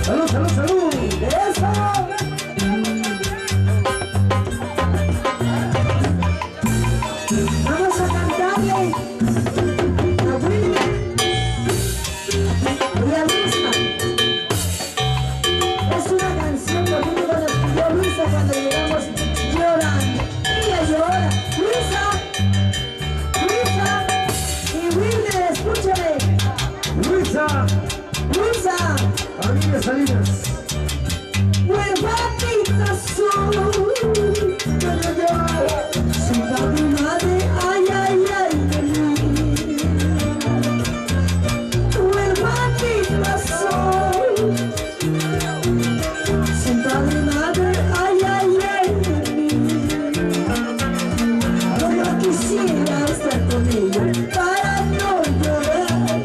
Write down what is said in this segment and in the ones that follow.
Salud, salud, salud. Eso. Vamos a cantarle a Wilmer y a Luisa. Es una canción que nos pidió Luisa cuando llegamos llorando. Ella llora. Luisa y Wilmer, escúchame. Luisa. Familia Salinas. Huerfanita soy, sin padre y madre, ay, de mí. Huerfanita soy, sin padre y madre, ay, de mí. Yo quisiera estar con ellos para no llorar.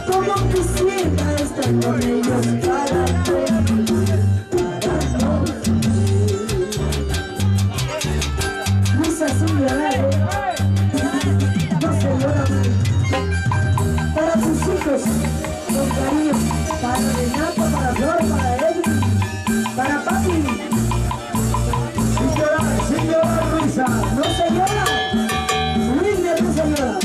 Como quisiera estar con ellos para no Luisa sin llorar, no se llora mal. Para sus hijos, con cariño, para Renato, para Flor, para Edwin, para papi. Sin llorar, Luisa, no se llora. Wilmer no se llora.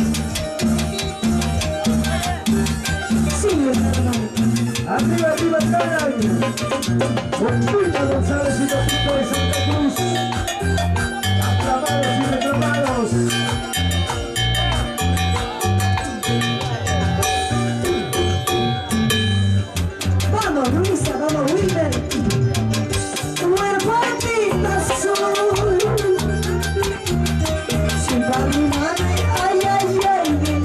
Arriba, arriba, caray. Juanito González y Topito de Santa Cruz. Aclamados y reclamados. Vamos, Luisa, vamos, Wilmer. Huerfanita soy, sin padre y madre, ay, de mí.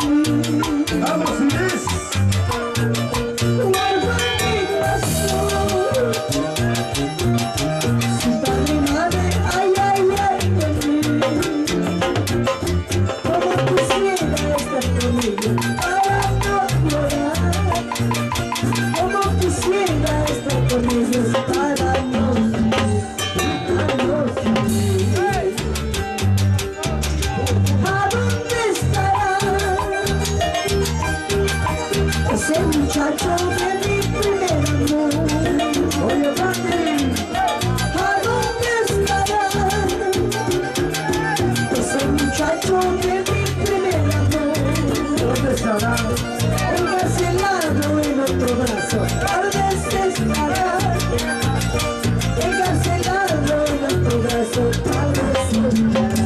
Vamos, Inés. Ese muchacho de mi primer amor. Oye, papi, ¿a dónde estará? Ese muchacho de mi primer amor. ¿Dónde estará? Encarcelado en otro brazo. Tal vez estará. Encarcelado en otro brazo. Tal vez estará.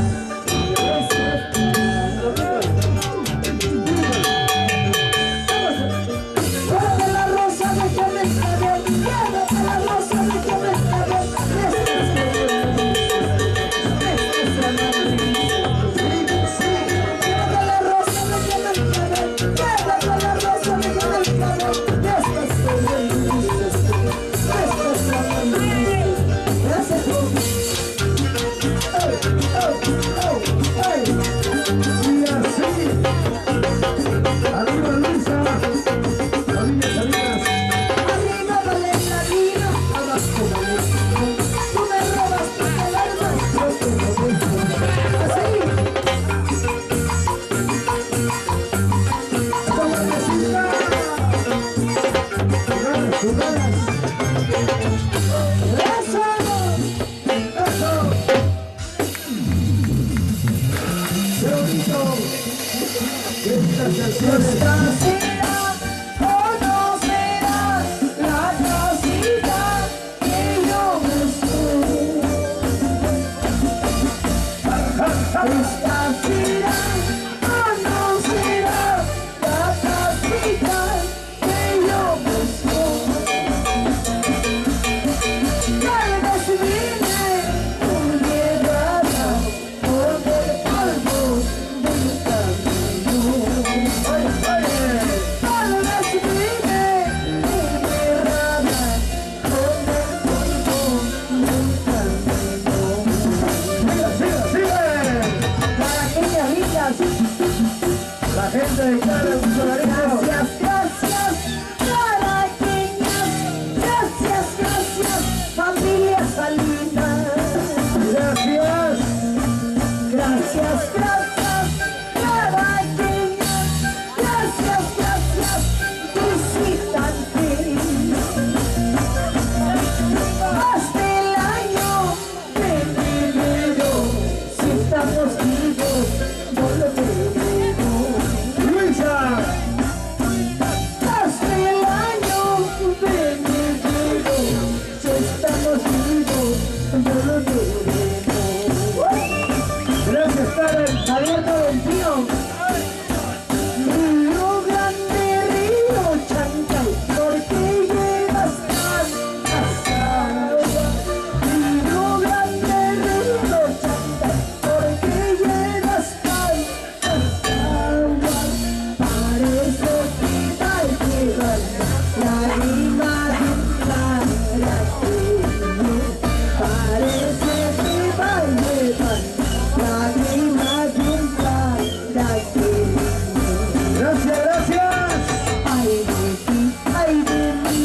Gracias, gracias, gracias. Gracias, gracias. Ay de ti, ay de mí,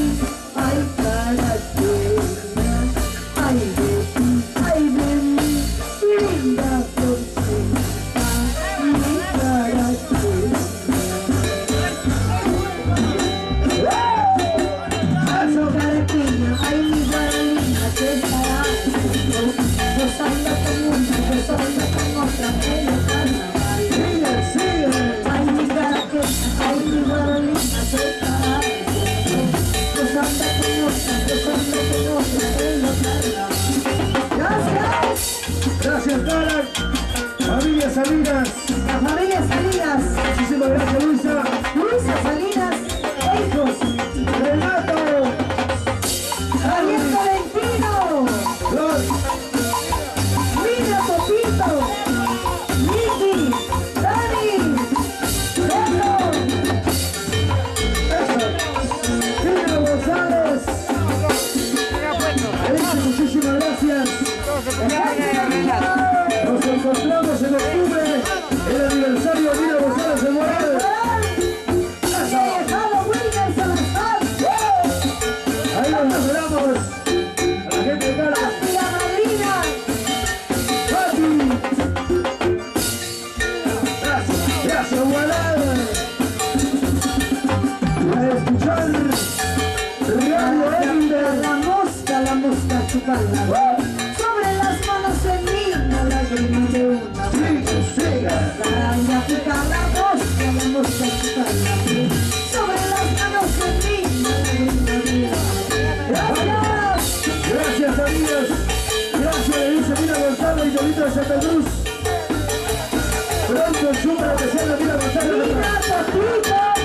ay carachera. Ay de ti, ay de mí, linda florcita, mi carachera. Ay, mi guaralina, que estará gozando con una, gozando con otra en el carnaval. Sigue, sigue. Ay, mi caraqueña, ay, mi guaralina, que estará gozando con otra en el carnaval. Gracias. Gracias, Cara. Familias Salinas. La familia Salinas, Muchísimas gracias, Luisa. Luisa Salinas, hijos, Renato. Javier Valentino. Los. Mira, Topito, Miki, Dani, Pedro, Eso. Tina González. Elisa, muchísimas gracias. Nos encontramos en octubre, el aniversario de Tina González en Morales. Ahí nos esperamos. A la gente de Cara. la madrina, Pati. Gracias, gracias, Gualán. A escuchar Radio Ender. la mosca chupando. Sobre las manos se mira la lágrima de una. Sigue, sigue. Caraña pica la mosca chupando. Sobre las manos se mira la lágrima de una. Gracias. Gracias, amigos. Gracias, le dice Tina González y Torito de Santa Cruz. Pronto el súper especial de Tina González. Mira, Topito.